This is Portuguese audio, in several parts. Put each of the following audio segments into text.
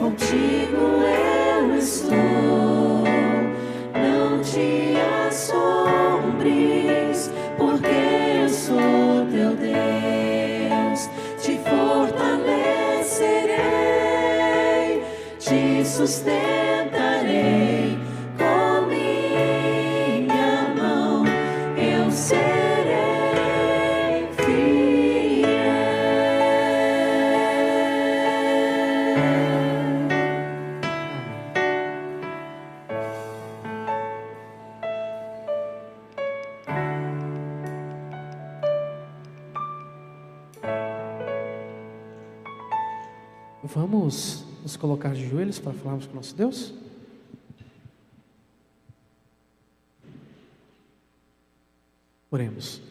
contigo eu estou. Não te assombres, porque eu sou teu Deus. Te fortalecerei, te sustentarei. Com minha mão eu serei fiel. Vamos nos colocar de joelhos para falarmos com o nosso Deus? Oremos.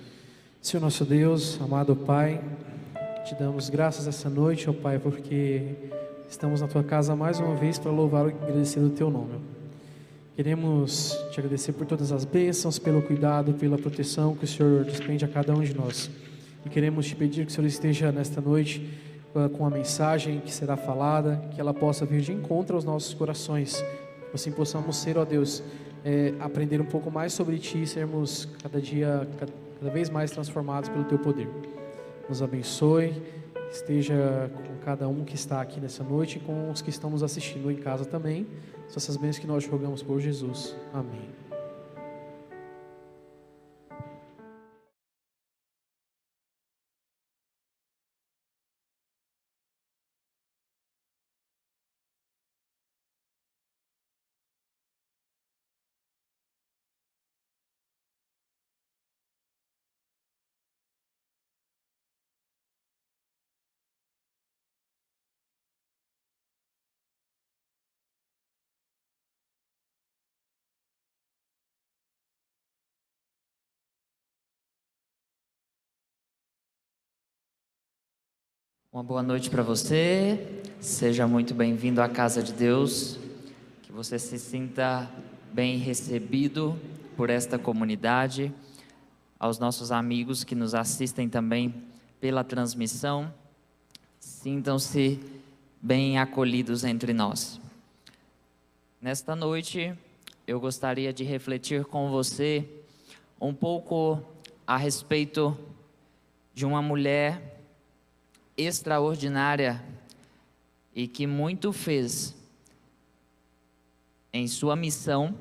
Senhor nosso Deus, amado Pai, te damos graças essa noite, ó Pai, porque estamos na Tua casa mais uma vez para louvar e agradecer o Teu nome. Queremos te agradecer por todas as bênçãos, pelo cuidado, pela proteção que o Senhor despende a cada um de nós. E queremos te pedir que o Senhor esteja nesta noite com a mensagem que será falada, que ela possa vir de encontro aos nossos corações, que assim possamos ser, ó Deus, aprender um pouco mais sobre Ti e sermos cada dia, cada vez mais transformados pelo Teu poder. Nos abençoe, esteja com cada um que está aqui nessa noite e com os que estão nos assistindo em casa também. São essas bênçãos que nós rogamos por Jesus. Amém. Uma boa noite para você, seja muito bem-vindo à casa de Deus, que você se sinta bem recebido por esta comunidade, aos nossos amigos que nos assistem também pela transmissão, sintam-se bem acolhidos entre nós. Nesta noite, eu gostaria de refletir com você um pouco a respeito de uma mulher extraordinária e que muito fez em sua missão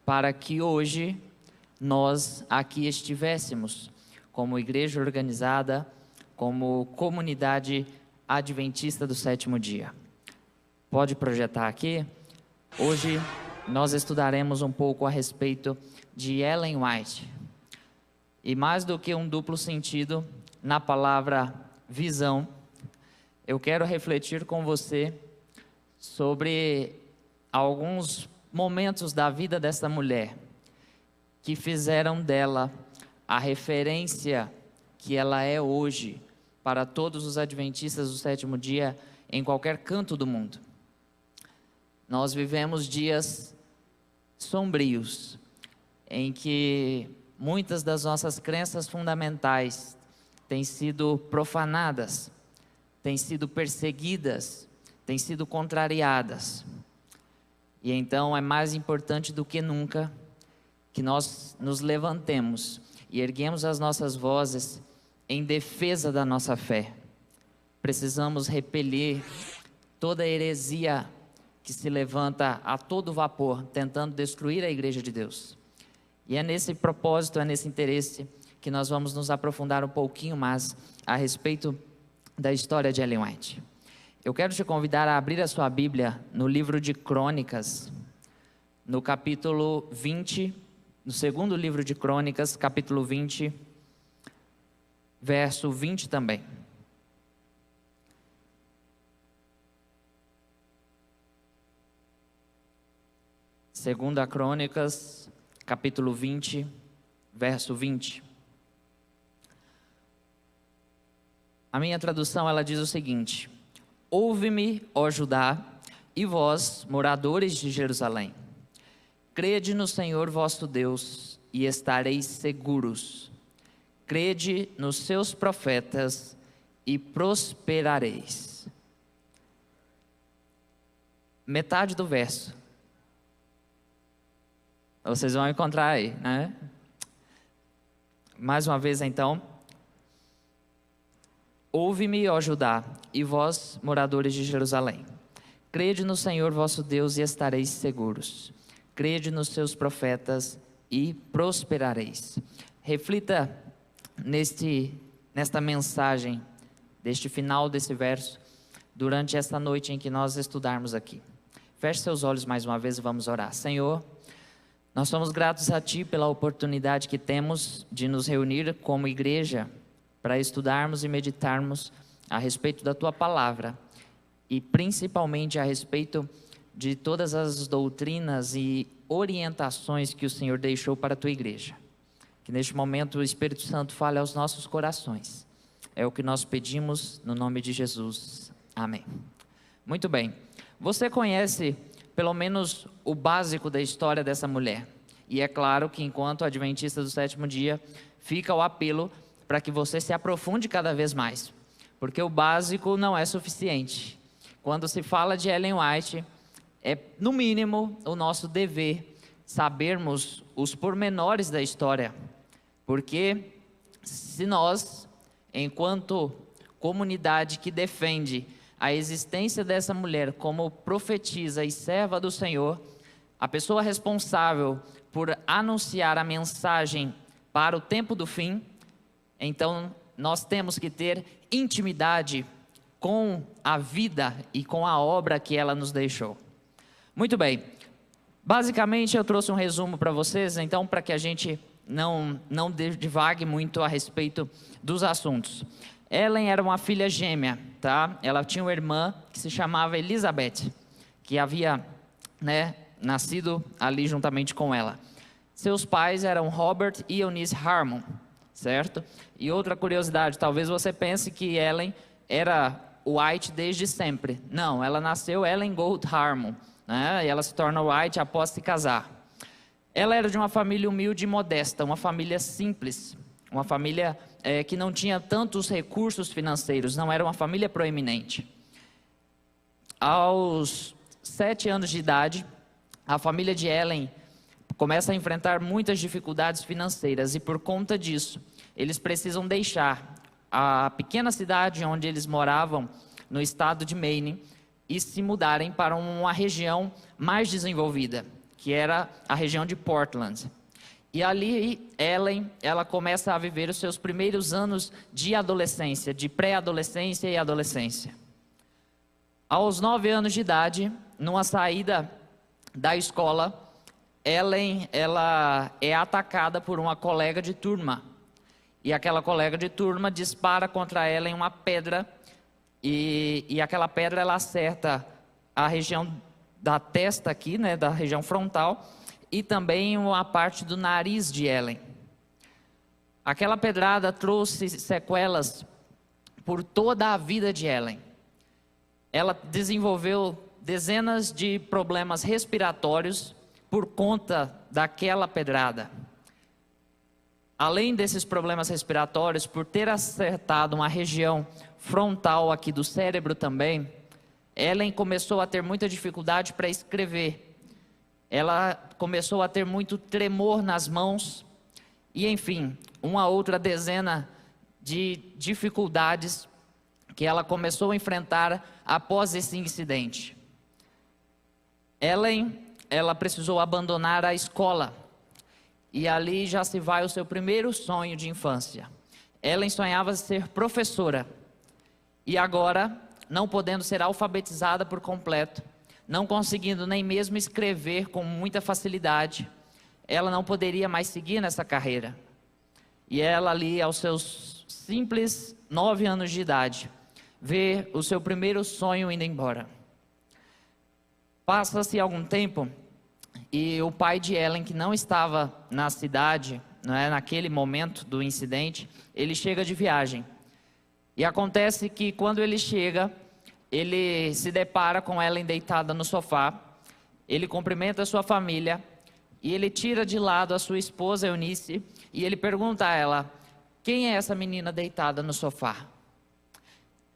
para que hoje nós aqui estivéssemos como igreja organizada, como comunidade adventista do sétimo dia. Pode projetar aqui? Hoje nós estudaremos um pouco a respeito de Ellen White. E mais do que um duplo sentido na palavra visão, eu quero refletir com você sobre alguns momentos da vida dessa mulher que fizeram dela a referência que ela é hoje para todos os adventistas do sétimo dia em qualquer canto do mundo. Nós vivemos dias sombrios em que muitas das nossas crenças fundamentais têm sido profanadas, têm sido perseguidas, têm sido contrariadas. E então é mais importante do que nunca que nós nos levantemos e erguemos as nossas vozes em defesa da nossa fé. Precisamos repelir toda heresia que se levanta a todo vapor, tentando destruir a igreja de Deus. E é nesse propósito, é nesse interesse que nós vamos nos aprofundar um pouquinho mais a respeito da história de Ellen White. Eu quero te convidar a abrir a sua Bíblia no livro de Crônicas, no capítulo 20, no segundo livro de Crônicas, capítulo 20, verso 20 também. Segunda Crônicas, capítulo 20, verso 20. A minha tradução, ela diz o seguinte: ouve-me, ó Judá, e vós, moradores de Jerusalém. Crede no Senhor vosso Deus, e estareis seguros. Crede nos seus profetas, e prosperareis. metade do verso. Vocês vão encontrar aí, né? Mais uma vez, então. Ouve-me, ó Judá, e vós, moradores de Jerusalém. Crede no Senhor vosso Deus e estareis seguros. Crede nos seus profetas e prosperareis. Reflita nesta mensagem, deste final desse verso, durante esta noite em que nós estudarmos aqui. Feche seus olhos mais uma vez e vamos orar. Senhor, nós somos gratos a Ti pela oportunidade que temos de nos reunir como igreja para estudarmos e meditarmos a respeito da Tua palavra e principalmente a respeito de todas as doutrinas e orientações que o Senhor deixou para a Tua igreja. Que neste momento o Espírito Santo fale aos nossos corações. É o que nós pedimos no nome de Jesus. Amém. Muito bem. Você conhece pelo menos o básico da história dessa mulher. E é claro que enquanto adventista do sétimo dia, fica o apelo para que você se aprofunde cada vez mais. Porque o básico não é suficiente. Quando se fala de Ellen White, é no mínimo o nosso dever sabermos os pormenores da história. Porque se nós, enquanto comunidade que defende a existência dessa mulher como profetisa e serva do Senhor, a pessoa responsável por anunciar a mensagem para o tempo do fim, então nós temos que ter intimidade com a vida e com a obra que ela nos deixou. Muito bem, basicamente eu trouxe um resumo para vocês, então para que a gente não divague muito a respeito dos assuntos. Ellen era uma filha gêmea, tá? Ela tinha uma irmã que se chamava Elizabeth, que havia, nascido ali juntamente com ela. Seus pais eram Robert e Eunice Harmon, certo? E outra curiosidade, talvez você pense que Ellen era White desde sempre. Não, ela nasceu Ellen Gold Harmon, né? E ela se torna White após se casar. Ela era de uma família humilde e modesta, uma família simples, uma família que não tinha tantos recursos financeiros, não era uma família proeminente. Aos 7 anos de idade, a família de Ellen começa a enfrentar muitas dificuldades financeiras e por conta disso, eles precisam deixar a pequena cidade onde eles moravam, no estado de Maine, e se mudarem para uma região mais desenvolvida, que era a região de Portland. E ali, Ellen, ela começa a viver os seus primeiros anos de adolescência, de pré-adolescência e adolescência. Aos 9 anos de idade, numa saída da escola, Ellen, ela é atacada por uma colega de turma. E aquela colega de turma dispara contra Ellen uma pedra, e aquela pedra ela acerta a região da testa aqui, da região frontal, e também uma parte do nariz de Ellen. Aquela pedrada trouxe sequelas por toda a vida de Ellen. Ela desenvolveu dezenas de problemas respiratórios por conta daquela pedrada. Além desses problemas respiratórios, por ter acertado uma região frontal aqui do cérebro também, Ellen começou a ter muita dificuldade para escrever. Ela começou a ter muito tremor nas mãos e, enfim, uma outra dezena de dificuldades que ela começou a enfrentar após esse incidente. Ellen, ela precisou abandonar a escola e ali já se vai o seu primeiro sonho de infância. Ellen sonhava ser professora e agora, não podendo ser alfabetizada por completo, não conseguindo nem mesmo escrever com muita facilidade, ela não poderia mais seguir nessa carreira. E ela ali, aos seus simples 9 anos de idade, vê o seu primeiro sonho indo embora. Passa-se algum tempo e o pai de Ellen, que não estava na cidade, naquele momento do incidente, ele chega de viagem. E acontece que quando ele chega, ele se depara com Ellen deitada no sofá, ele cumprimenta a sua família, e ele tira de lado a sua esposa Eunice, e ele pergunta a ela, quem é essa menina deitada no sofá?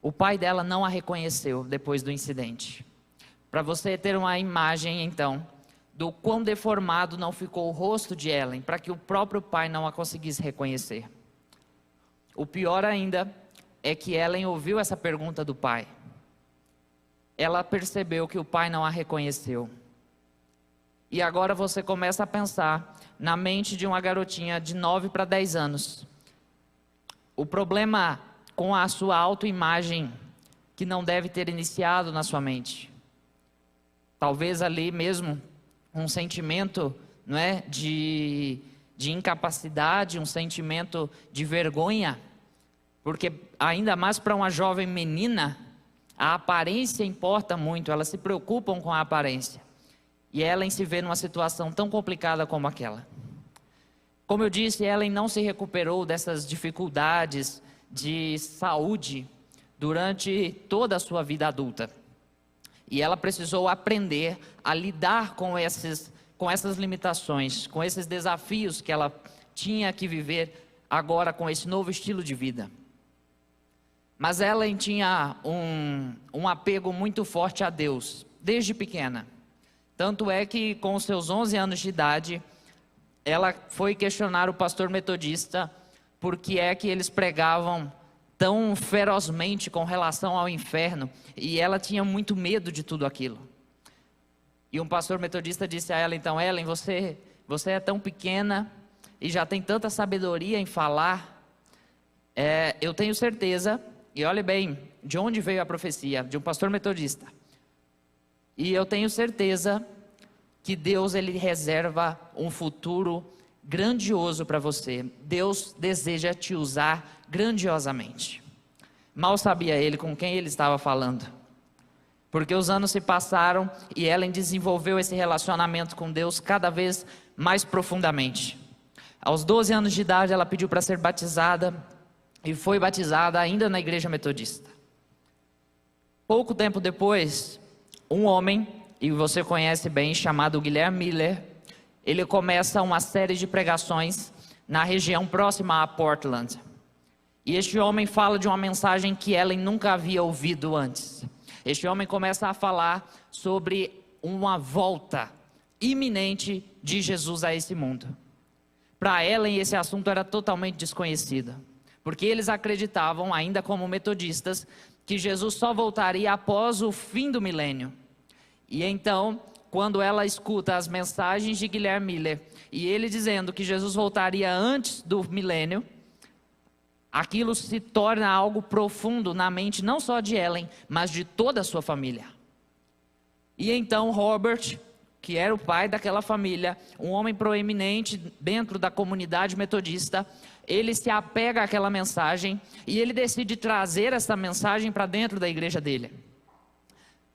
O pai dela não a reconheceu depois do incidente. para você ter uma imagem, então, do quão deformado não ficou o rosto de Ellen, para que o próprio pai não a conseguisse reconhecer. O pior ainda é que Ellen ouviu essa pergunta do pai. Ela percebeu que o pai não a reconheceu. E agora você começa a pensar na mente de uma garotinha de 9 para 10 anos. O problema com a sua autoimagem que não deve ter iniciado na sua mente. Talvez ali mesmo um sentimento, não é, de incapacidade, um sentimento de vergonha. Porque ainda mais para uma jovem menina, a aparência importa muito, elas se preocupam com a aparência. E Ellen se vê numa situação tão complicada como aquela. Como eu disse, Ellen não se recuperou dessas dificuldades de saúde durante toda a sua vida adulta. E ela precisou aprender a lidar com essas limitações, com esses desafios que ela tinha que viver agora com esse novo estilo de vida. Mas Ellen tinha um apego muito forte a Deus, desde pequena. Tanto é que com os seus 11 anos de idade, ela foi questionar o pastor metodista por que é que eles pregavam tão ferozmente com relação ao inferno. E ela tinha muito medo de tudo aquilo. E um pastor metodista disse a ela, então, Ellen, você é tão pequena e já tem tanta sabedoria em falar. Eu tenho certeza, e olhe bem, de onde veio a profecia? De um pastor metodista. E eu tenho certeza que Deus, Ele reserva um futuro grandioso para você. Deus deseja te usar grandiosamente. Mal sabia ele com quem ele estava falando. Porque os anos se passaram e Ellen desenvolveu esse relacionamento com Deus cada vez mais profundamente. Aos 12 anos de idade ela pediu para ser batizada e foi batizada ainda na igreja metodista. Pouco tempo depois, um homem, e você conhece bem, chamado Guilherme Miller, ele começa uma série de pregações na região próxima a Portland. E este homem fala de uma mensagem que Ellen nunca havia ouvido antes. Este homem começa a falar sobre uma volta iminente de Jesus a esse mundo. Para Ellen esse assunto era totalmente desconhecido, porque eles acreditavam, ainda como metodistas, que Jesus só voltaria após o fim do milênio. E então, quando ela escuta as mensagens de Guilherme Miller, e ele dizendo que Jesus voltaria antes do milênio, aquilo se torna algo profundo na mente, não só de Ellen, mas de toda a sua família. E então Robert, que era o pai daquela família, um homem proeminente dentro da comunidade metodista, ele se apega àquela mensagem e ele decide trazer essa mensagem para dentro da igreja dele.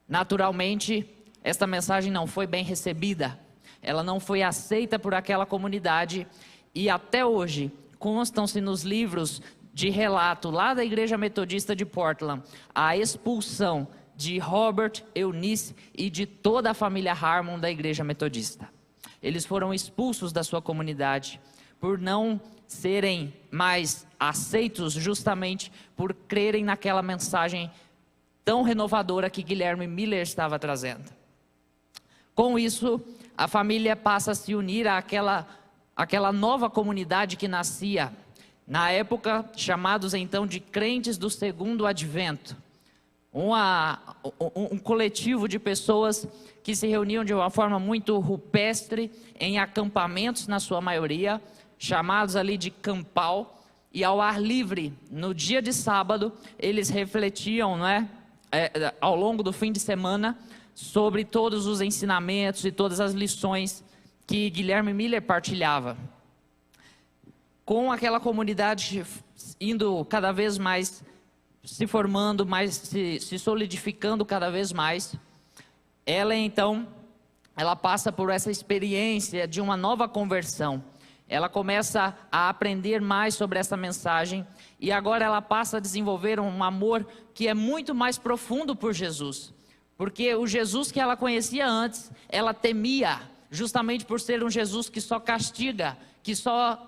Naturalmente, esta mensagem não foi bem recebida, ela não foi aceita por aquela comunidade e até hoje constam-se nos livros de relato lá da igreja metodista de Portland a expulsão de Robert, Eunice e de toda a família Harmon da igreja metodista. Eles foram expulsos da sua comunidade por não serem mais aceitos, justamente por crerem naquela mensagem tão renovadora que Guilherme Miller estava trazendo. Com isso, a família passa a se unir àquela nova comunidade que nascia, na época chamados então de crentes do segundo advento. Um coletivo de pessoas que se reuniam de uma forma muito rupestre, em acampamentos na sua maioria, chamados ali de campal, e ao ar livre, no dia de sábado, eles refletiam, ao longo do fim de semana, sobre todos os ensinamentos e todas as lições que Guilherme Miller partilhava. Com aquela comunidade indo cada vez mais se formando, se solidificando cada vez mais, ela passa por essa experiência de uma nova conversão. Ela começa a aprender mais sobre essa mensagem e agora ela passa a desenvolver um amor que é muito mais profundo por Jesus. Porque o Jesus que ela conhecia antes, ela temia, justamente por ser um Jesus que só castiga, que só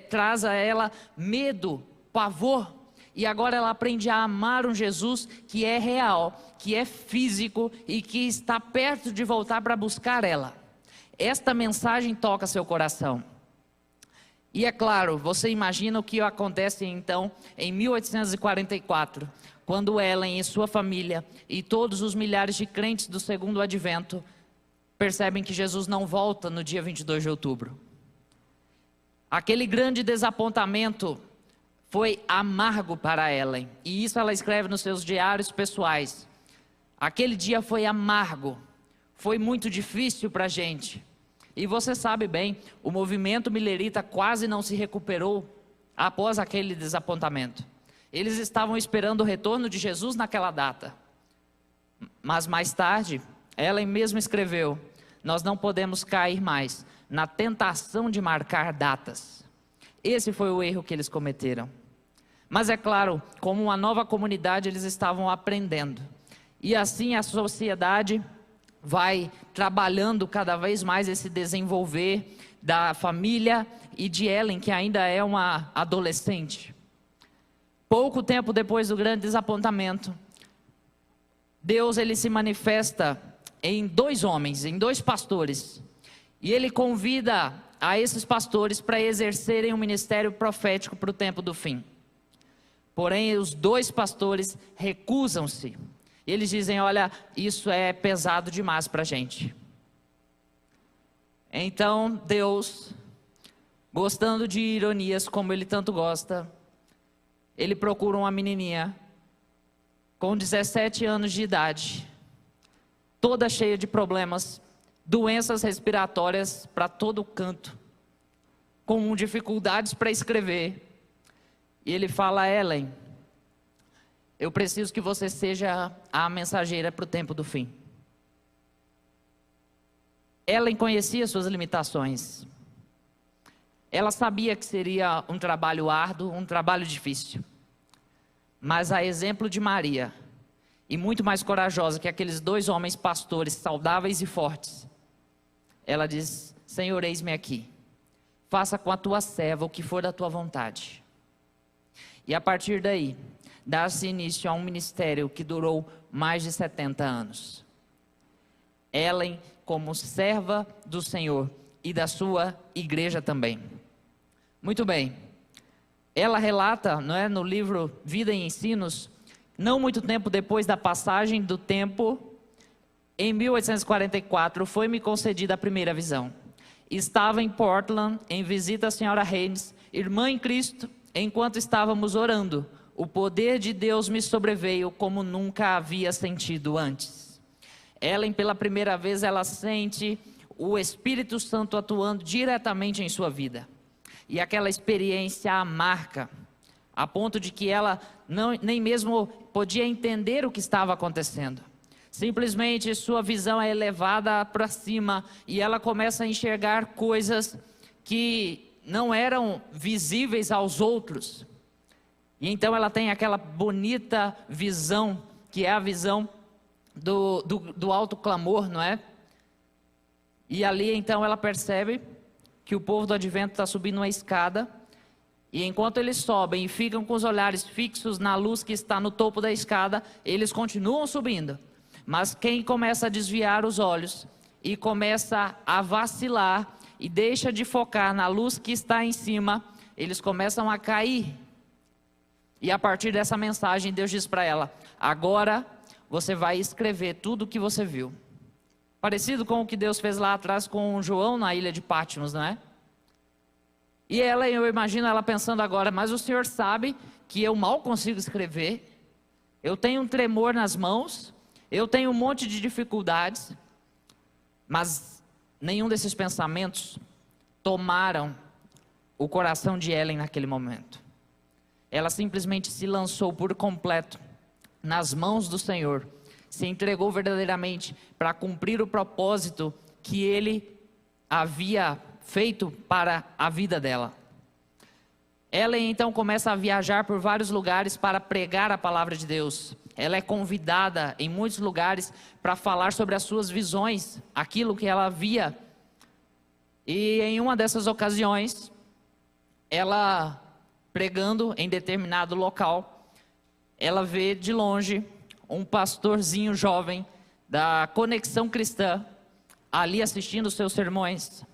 traz a ela medo, pavor. e agora ela aprende a amar um Jesus que é real, que é físico e que está perto de voltar para buscar ela. Esta mensagem toca seu coração. E é claro, você imagina o que acontece então em 1844, quando Ellen e sua família e todos os milhares de crentes do segundo advento percebem que Jesus não volta no dia 22 de outubro. Aquele grande desapontamento foi amargo para Ellen, e isso ela escreve nos seus diários pessoais. Aquele dia foi amargo, foi muito difícil para a gente. E você sabe bem, o movimento milerita quase não se recuperou após aquele desapontamento. Eles estavam esperando o retorno de Jesus naquela data. Mas mais tarde, Ellen mesmo escreveu: nós não podemos cair mais na tentação de marcar datas. Esse foi o erro que eles cometeram. Mas é claro, como uma nova comunidade, eles estavam aprendendo. E assim a sociedade vai trabalhando cada vez mais esse desenvolver da família e de Ellen, que ainda é uma adolescente. Pouco tempo depois do grande desapontamento, Deus ele se manifesta em dois homens, em dois pastores. E ele convida a esses pastores para exercerem um ministério profético para o tempo do fim. Porém, os dois pastores recusam-se. Eles dizem: olha, isso é pesado demais para a gente. Então Deus, gostando de ironias como ele tanto gosta, ele procura uma menininha com 17 anos de idade, toda cheia de problemas, doenças respiratórias para todo canto, com dificuldades para escrever. E ele fala: Ellen, eu preciso que você seja a mensageira para o tempo do fim. Ellen conhecia suas limitações. Ela sabia que seria um trabalho árduo, um trabalho difícil. Mas a exemplo de Maria, e muito mais corajosa que aqueles dois homens pastores saudáveis e fortes, ela diz: Senhor, eis-me aqui. Faça com a tua serva o que for da tua vontade. E a partir daí, dá-se início a um ministério que durou mais de 70 anos. Ellen como serva do Senhor e da sua igreja também. Muito bem. Ela relata, não é, no livro Vida e Ensinos, não muito tempo depois da passagem do tempo, em 1844, foi-me concedida a primeira visão. Estava em Portland, em visita à senhora Haynes, irmã em Cristo, enquanto estávamos orando. O poder de Deus me sobreveio como nunca havia sentido antes. Ellen, pela primeira vez, ela sente o Espírito Santo atuando diretamente em sua vida. E aquela experiência a marca, a ponto de que ela nem mesmo podia entender o que estava acontecendo. Simplesmente sua visão é elevada para cima e ela começa a enxergar coisas que não eram visíveis aos outros. E então ela tem aquela bonita visão, que é a visão do alto clamor, não é? E ali então ela percebe que o povo do advento está subindo uma escada, e enquanto eles sobem e ficam com os olhares fixos na luz que está no topo da escada, eles continuam subindo. Mas quem começa a desviar os olhos e começa a vacilar e deixa de focar na luz que está em cima, eles começam a cair. E a partir dessa mensagem, Deus diz para ela: agora você vai escrever tudo o que você viu. Parecido com o que Deus fez lá atrás com João na ilha de Patmos, não é? E ela, eu imagino ela pensando agora: mas o Senhor sabe que eu mal consigo escrever, eu tenho um tremor nas mãos, eu tenho um monte de dificuldades. Mas nenhum desses pensamentos tomaram o coração de Ellen naquele momento. Ela simplesmente se lançou por completo nas mãos do Senhor, se entregou verdadeiramente para cumprir o propósito que Ele havia feito para a vida dela. Ellen então começa a viajar por vários lugares para pregar a palavra de Deus. Ela é convidada em muitos lugares para falar sobre as suas visões, aquilo que ela via. E em uma dessas ocasiões, ela pregando em determinado local, ela vê de longe um pastorzinho jovem da Conexão Cristã ali assistindo os seus sermões.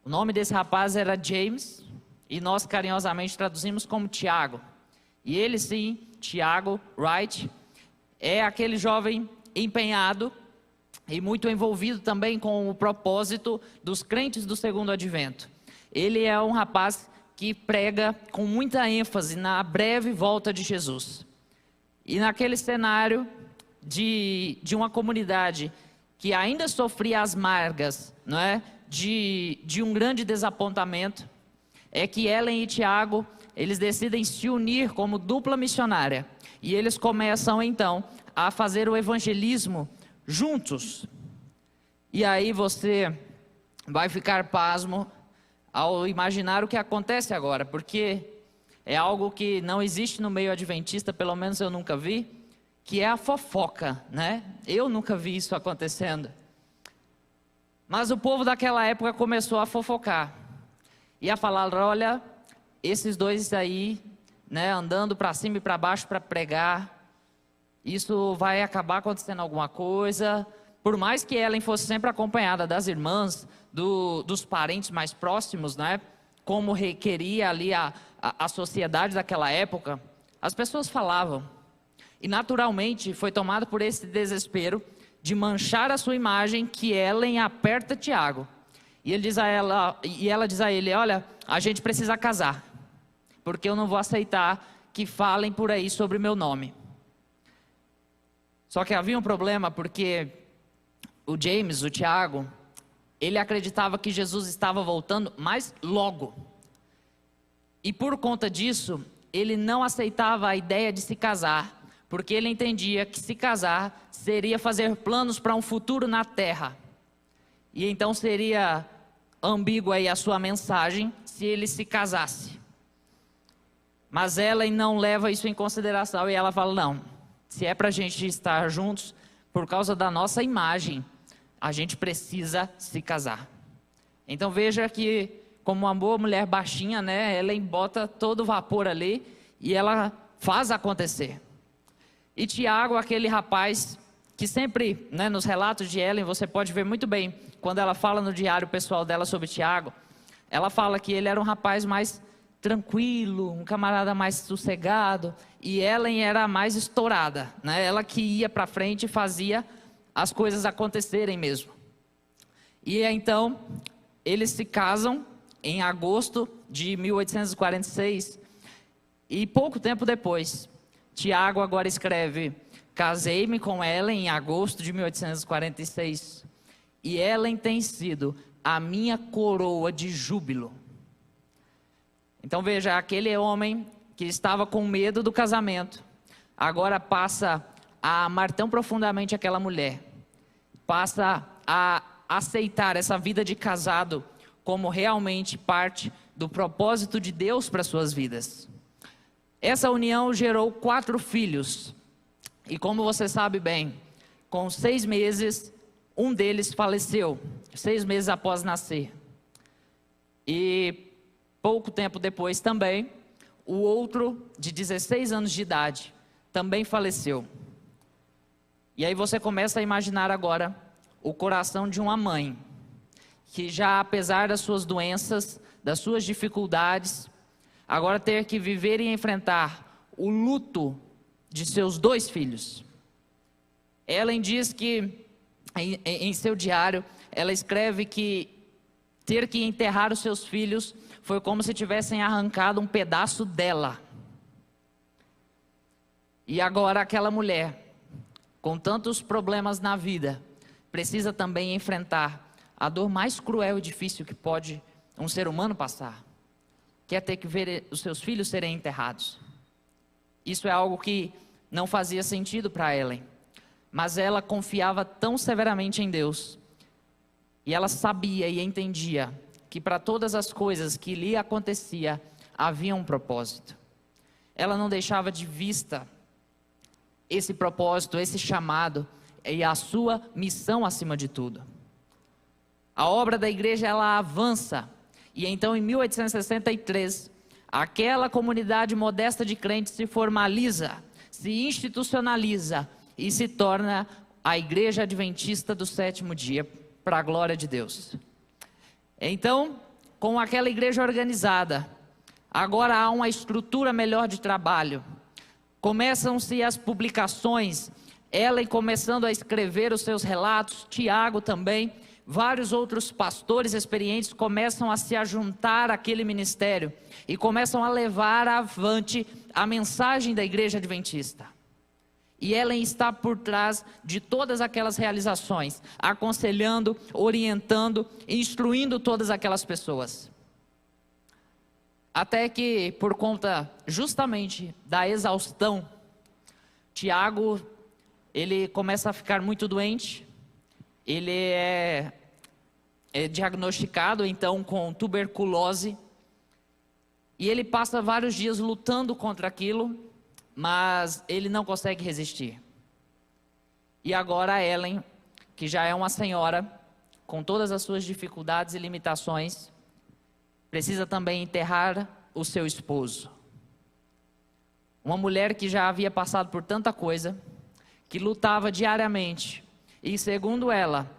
O nome desse rapaz era James e nós carinhosamente traduzimos como Tiago. E ele sim, Tiago Wright, é aquele jovem empenhado e muito envolvido também com o propósito dos crentes do segundo advento. Ele é um rapaz que prega com muita ênfase na breve volta de Jesus. E naquele cenário de uma comunidade que ainda sofria as margas, não é? de um grande desapontamento, é que Ellen e Tiago, eles decidem se unir como dupla missionária. E eles começam então a fazer o evangelismo juntos. E aí você vai ficar pasmo ao imaginar o que acontece agora, porque é algo que não existe no meio adventista, pelo menos eu nunca vi, que é a fofoca, né? Eu nunca vi isso acontecendo. Mas o povo daquela época começou a fofocar e a falar: olha, esses dois aí, né, andando para cima e para baixo para pregar, isso vai acabar acontecendo alguma coisa. Por mais que Ellen fosse sempre acompanhada das irmãs, dos parentes mais próximos, né, como requeria ali a sociedade daquela época, as pessoas falavam. E naturalmente foi tomado por esse desespero de manchar a sua imagem, que Ellen aperta Tiago. E ela diz a ele: olha, a gente precisa casar, porque eu não vou aceitar que falem por aí sobre meu nome. Só que havia um problema, porque o James, o Tiago, ele acreditava que Jesus estava voltando mais logo. E por conta disso, ele não aceitava a ideia de se casar, porque ele entendia que se casar seria fazer planos para um futuro na terra. E então seria ambígua aí a sua mensagem se ele se casasse. Mas Ellen não leva isso em consideração e ela fala: não, se é para a gente estar juntos, por causa da nossa imagem, a gente precisa se casar. Então veja que, como uma boa mulher baixinha, né, Ellen bota todo o vapor ali e ela faz acontecer. E Tiago, aquele rapaz que sempre, né, nos relatos de Ellen, você pode ver muito bem, quando ela fala no diário pessoal dela sobre Tiago, ela fala que ele era um rapaz mais tranquilo, um camarada mais sossegado, e Ellen era a mais estourada, né? Ela que ia para frente e fazia as coisas acontecerem mesmo. E então, eles se casam em agosto de 1846, e pouco tempo depois, Tiago agora escreve: casei-me com Ellen em agosto de 1846, e Ellen tem sido a minha coroa de júbilo. Então veja, aquele homem que estava com medo do casamento, agora passa a amar tão profundamente aquela mulher, passa a aceitar essa vida de casado como realmente parte do propósito de Deus para suas vidas. Essa união gerou 4 filhos, e como você sabe bem, com 6 meses, um deles faleceu, 6 meses após nascer. E pouco tempo depois também, o outro, de 16 anos de idade, também faleceu. E aí você começa a imaginar agora o coração de uma mãe, que já apesar das suas doenças, das suas dificuldades, agora ter que viver e enfrentar o luto de seus 2 filhos. Ellen diz que, em seu diário, ela escreve que ter que enterrar os seus filhos foi como se tivessem arrancado um pedaço dela. E agora aquela mulher, com tantos problemas na vida, precisa também enfrentar a dor mais cruel e difícil que pode um ser humano passar, que é ter que ver os seus filhos serem enterrados. Isso é algo que não fazia sentido para Ellen, mas ela confiava tão severamente em Deus, e ela sabia e entendia que para todas as coisas que lhe acontecia, havia um propósito. Ela não deixava de vista esse propósito, esse chamado, e a sua missão acima de tudo. A obra da igreja, ela avança, e então em 1863, aquela comunidade modesta de crentes se formaliza, se institucionaliza e se torna a Igreja Adventista do Sétimo Dia, para a glória de Deus. Então, com aquela igreja organizada, agora há uma estrutura melhor de trabalho. Começam-se as publicações, Ellen começando a escrever os seus relatos, Tiago também, vários outros pastores experientes começam a se ajuntar àquele ministério e começam a levar avante a mensagem da igreja adventista. E Ellen está por trás de todas aquelas realizações, aconselhando, orientando, instruindo todas aquelas pessoas. Até que, por conta justamente da exaustão, Tiago, ele começa a ficar muito doente. Ele é diagnosticado então com tuberculose. E ele passa vários dias lutando contra aquilo, mas ele não consegue resistir. E agora a Ellen, que já é uma senhora, com todas as suas dificuldades e limitações, precisa também enterrar o seu esposo. Uma mulher que já havia passado por tanta coisa, que lutava diariamente, e segundo ela,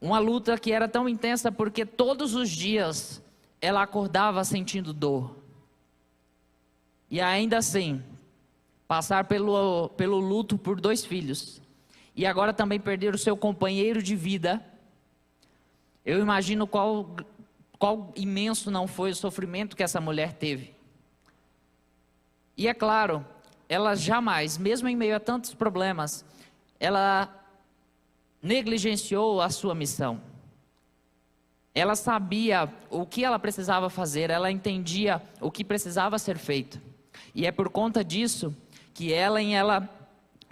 uma luta que era tão intensa porque todos os dias ela acordava sentindo dor. E ainda assim, passar pelo luto por 2 filhos, e agora também perder o seu companheiro de vida, eu imagino qual imenso não foi o sofrimento que essa mulher teve. E é claro, ela jamais, mesmo em meio a tantos problemas, ela negligenciou a sua missão. Ela sabia o que ela precisava fazer, ela entendia o que precisava ser feito. E é por conta disso que ela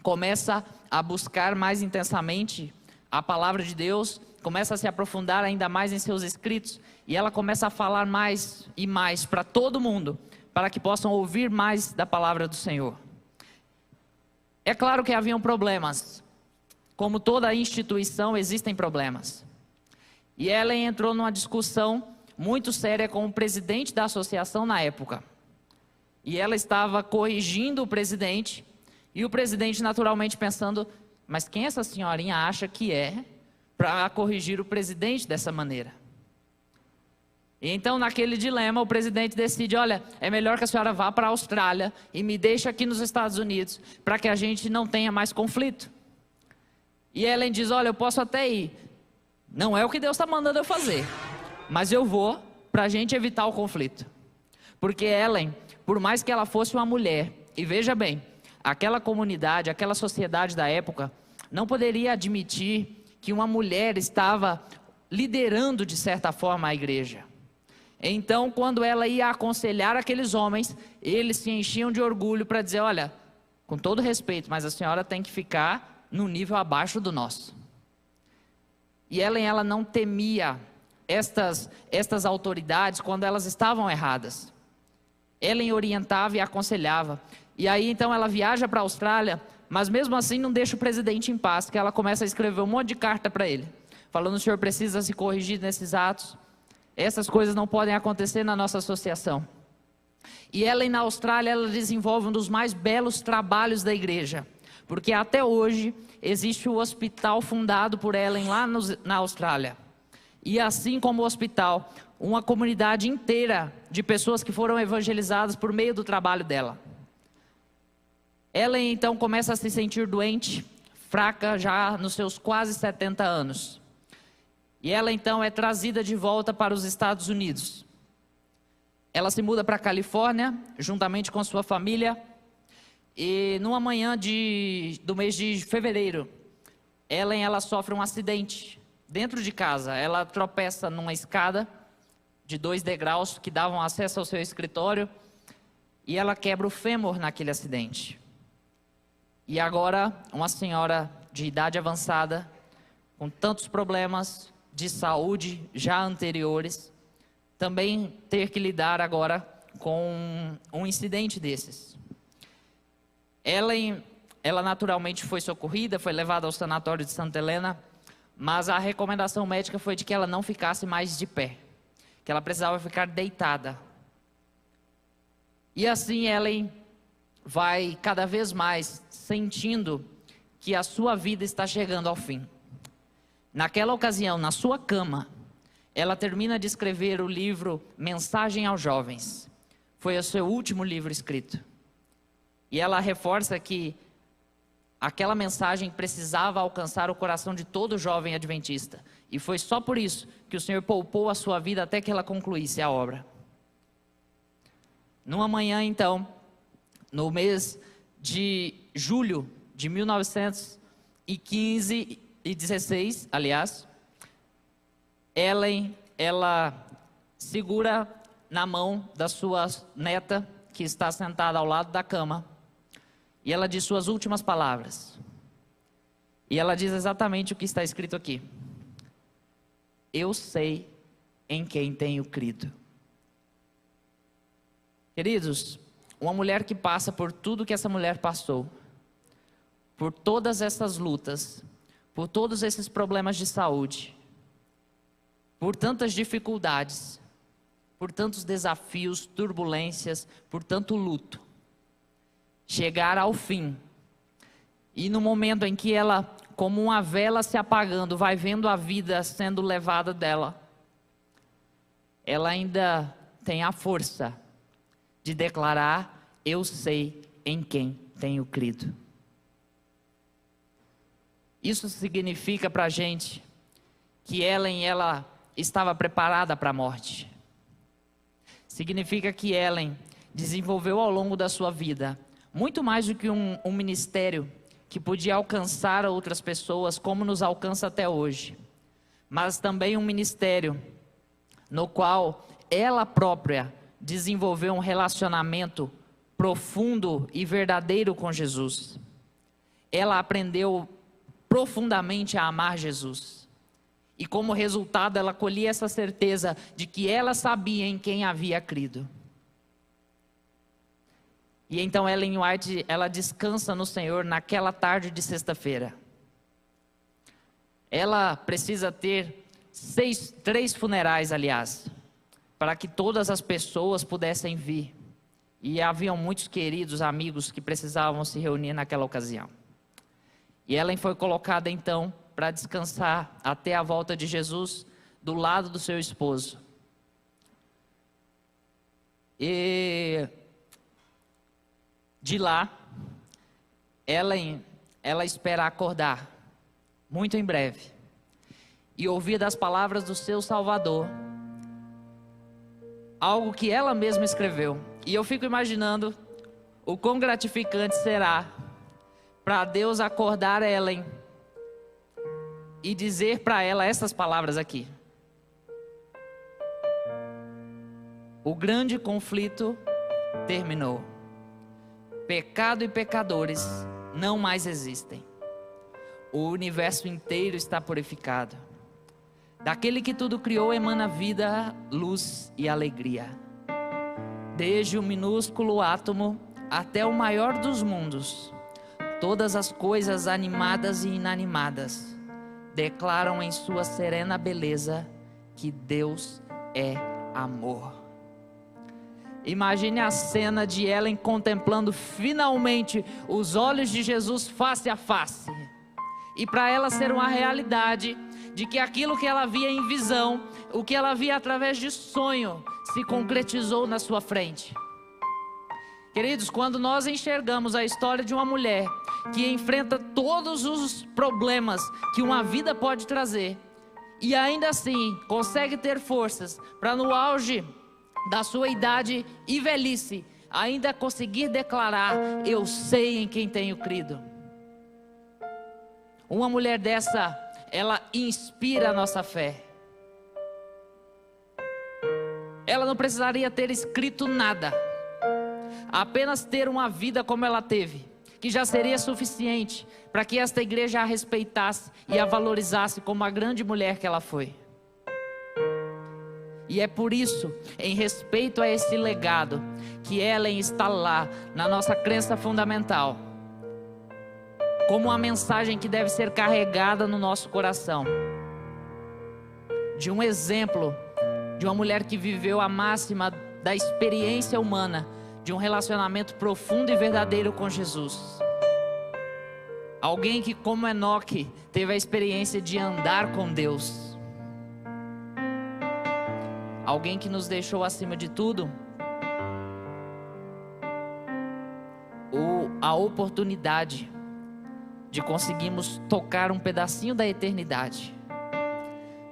começa a buscar mais intensamente a palavra de Deus, começa a se aprofundar ainda mais em seus escritos, e ela começa a falar mais e mais para todo mundo, para que possam ouvir mais da palavra do Senhor. É claro que haviam problemas, como toda instituição existem problemas. E ela entrou numa discussão muito séria com o presidente da associação na época. E ela estava corrigindo o presidente, e o presidente naturalmente pensando, mas quem essa senhorinha acha que é para corrigir o presidente dessa maneira? E então naquele dilema o presidente decide, olha, é melhor que a senhora vá para a Austrália e me deixe aqui nos Estados Unidos, para que a gente não tenha mais conflito. E Ellen diz, olha, eu posso até ir, não é o que Deus está mandando eu fazer, mas eu vou para a gente evitar o conflito. Porque Ellen, por mais que ela fosse uma mulher, e veja bem, aquela comunidade, aquela sociedade da época, não poderia admitir que uma mulher estava liderando de certa forma a igreja. Então, quando ela ia aconselhar aqueles homens, eles se enchiam de orgulho para dizer, olha, com todo respeito, mas a senhora tem que ficar no nível abaixo do nosso. E ela não temia estas autoridades quando elas estavam erradas. Ellen orientava e aconselhava. E aí então ela viaja para a Austrália, mas mesmo assim não deixa o presidente em paz, que ela começa a escrever um monte de carta para ele, falando, o senhor precisa se corrigir nesses atos, essas coisas não podem acontecer na nossa associação. E Ellen na Austrália, ela desenvolve um dos mais belos trabalhos da igreja, porque até hoje existe o hospital fundado por Ellen lá na Austrália. E assim como o hospital, uma comunidade inteira de pessoas que foram evangelizadas por meio do trabalho dela. Ellen então começa a se sentir doente, fraca já nos seus quase 70 anos. E ela então é trazida de volta para os Estados Unidos. Ela se muda para a Califórnia, juntamente com sua família. E numa manhã do mês de fevereiro, ela sofre um acidente dentro de casa. Ela tropeça numa escada de 2 degraus que davam acesso ao seu escritório. E ela quebra o fêmur naquele acidente. E agora, uma senhora de idade avançada, com tantos problemas de saúde já anteriores, também ter que lidar agora com um incidente desses. Ela naturalmente foi socorrida, foi levada ao sanatório de Santa Helena, mas a recomendação médica foi de que ela não ficasse mais de pé, que ela precisava ficar deitada. E assim Ellen vai cada vez mais sentindo que a sua vida está chegando ao fim. Naquela ocasião, na sua cama, ela termina de escrever o livro Mensagem aos Jovens. Foi o seu último livro escrito. E ela reforça que aquela mensagem precisava alcançar o coração de todo jovem adventista. E foi só por isso que o Senhor poupou a sua vida até que ela concluísse a obra. Numa manhã, então, no mês de julho de 1915 e 16, aliás, ela segura na mão da sua neta, que está sentada ao lado da cama, e ela diz suas últimas palavras. E ela diz exatamente o que está escrito aqui: eu sei em quem tenho crido. Queridos, uma mulher que passa por tudo que essa mulher passou, por todas essas lutas, por todos esses problemas de saúde, por tantas dificuldades, por tantos desafios, turbulências, por tanto luto, chegar ao fim, e no momento em que ela, como uma vela se apagando, vai vendo a vida sendo levada dela, ela ainda tem a força de declarar: eu sei em quem tenho crido. Isso significa para a gente que ela estava preparada para a morte. Significa que Ellen desenvolveu ao longo da sua vida muito mais do que um ministério que podia alcançar outras pessoas como nos alcança até hoje, mas também um ministério no qual ela própria desenvolveu um relacionamento profundo e verdadeiro com Jesus. Ela aprendeu profundamente a amar Jesus. E como resultado, ela colhia essa certeza de que ela sabia em quem havia crido. E então Ellen White, ela descansa no Senhor naquela tarde de sexta-feira. Ela precisa ter 3 funerais, aliás, para que todas as pessoas pudessem vir. E haviam muitos queridos amigos que precisavam se reunir naquela ocasião. E Ellen foi colocada então para descansar até a volta de Jesus do lado do seu esposo. E de lá, ela espera acordar muito em breve e ouvir das palavras do seu Salvador algo que ela mesma escreveu. E eu fico imaginando o quão gratificante será para Deus acordar Ellen e dizer para ela essas palavras aqui: o grande conflito terminou. Pecado e pecadores não mais existem. O universo inteiro está purificado. Daquele que tudo criou emana vida, luz e alegria. Desde o minúsculo átomo até o maior dos mundos, todas as coisas animadas e inanimadas declaram em sua serena beleza que Deus é amor. Imagine a cena de Ellen contemplando finalmente os olhos de Jesus face a face. E para ela ser uma realidade de que aquilo que ela via em visão, o que ela via através de sonho, se concretizou na sua frente. Queridos, quando nós enxergamos a história de uma mulher que enfrenta todos os problemas que uma vida pode trazer, e ainda assim consegue ter forças para, no auge da sua idade e velhice, ainda conseguir declarar: eu sei em quem tenho crido. Uma mulher dessa, ela inspira a nossa fé. Ela não precisaria ter escrito nada, apenas ter uma vida como ela teve, que já seria suficiente para que esta igreja a respeitasse e a valorizasse como a grande mulher que ela foi. E é por isso, em respeito a esse legado, que Ellen está lá na nossa crença fundamental, como uma mensagem que deve ser carregada no nosso coração, de um exemplo de uma mulher que viveu a máxima da experiência humana, de de um relacionamento profundo e verdadeiro com Jesus. Alguém que, como Enoque, teve a experiência de andar com Deus. Alguém que nos deixou, acima de tudo, a oportunidade de conseguirmos tocar um pedacinho da eternidade.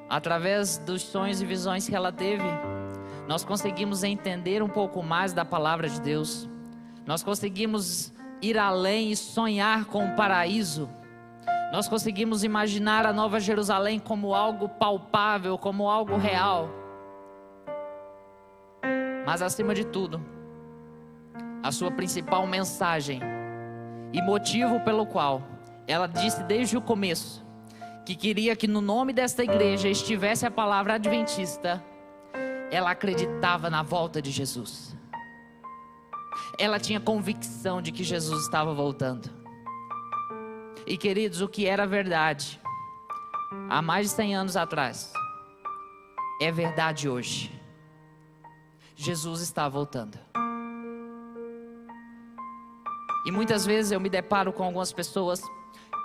Através dos sonhos e visões que ela teve, nós conseguimos entender um pouco mais da palavra de Deus. Nós conseguimos ir além e sonhar com o paraíso. Nós conseguimos imaginar a Nova Jerusalém como algo palpável, como algo real. Mas acima de tudo, a sua principal mensagem e motivo pelo qual ela disse desde o começo que queria que no nome desta igreja estivesse a palavra adventista, ela acreditava na volta de Jesus. Ela tinha convicção de que Jesus estava voltando. E queridos, o que era verdade há mais de 100 anos atrás é verdade hoje. Jesus está voltando. E muitas vezes eu me deparo com algumas pessoas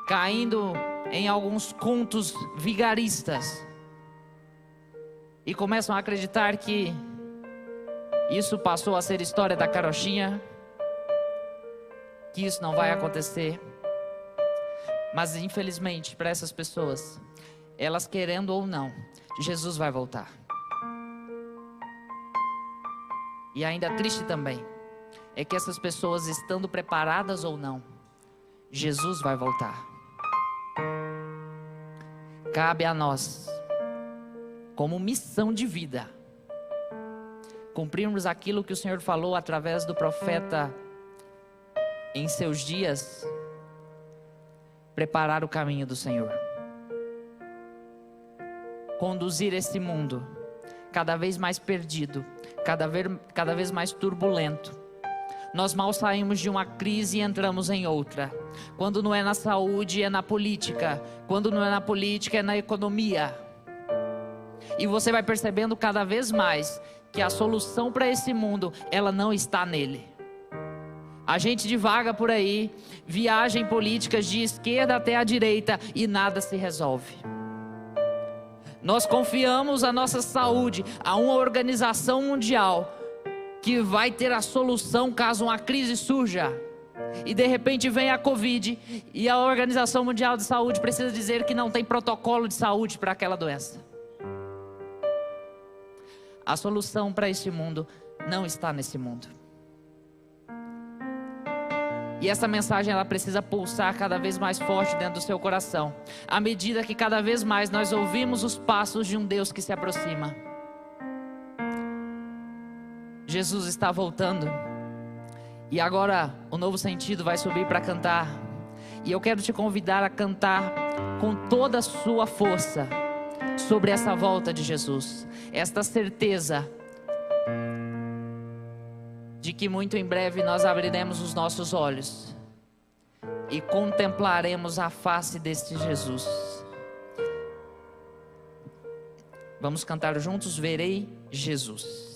caindo em alguns contos vigaristas e começam a acreditar que isso passou a ser história da carochinha, que isso não vai acontecer. Mas infelizmente, para essas pessoas, elas querendo ou não, Jesus vai voltar. E ainda triste também é que essas pessoas, estando preparadas ou não, Jesus vai voltar. Cabe a nós, como missão de vida, cumprirmos aquilo que o Senhor falou através do profeta em seus dias, preparar o caminho do Senhor, conduzir esse mundo cada vez mais perdido, cada vez mais turbulento. Nós mal saímos de uma crise e entramos em outra. Quando não é na saúde, é na política. Quando não é na política, é na economia. E você vai percebendo cada vez mais que a solução para esse mundo, ela não está nele. A gente divaga por aí, viaja em políticas de esquerda até a direita e nada se resolve. Nós confiamos a nossa saúde a uma organização mundial que vai ter a solução caso uma crise surja. E de repente vem a Covid e a Organização Mundial de Saúde precisa dizer que não tem protocolo de saúde para aquela doença. A solução para este mundo não está nesse mundo. E essa mensagem, ela precisa pulsar cada vez mais forte dentro do seu coração, à medida que cada vez mais nós ouvimos os passos de um Deus que se aproxima. Jesus está voltando. E agora o novo sentido vai subir para cantar. E eu quero te convidar a cantar com toda a sua força sobre essa volta de Jesus. Esta certeza de que muito em breve nós abriremos os nossos olhos e contemplaremos a face deste Jesus. Vamos cantar juntos, Verei Jesus.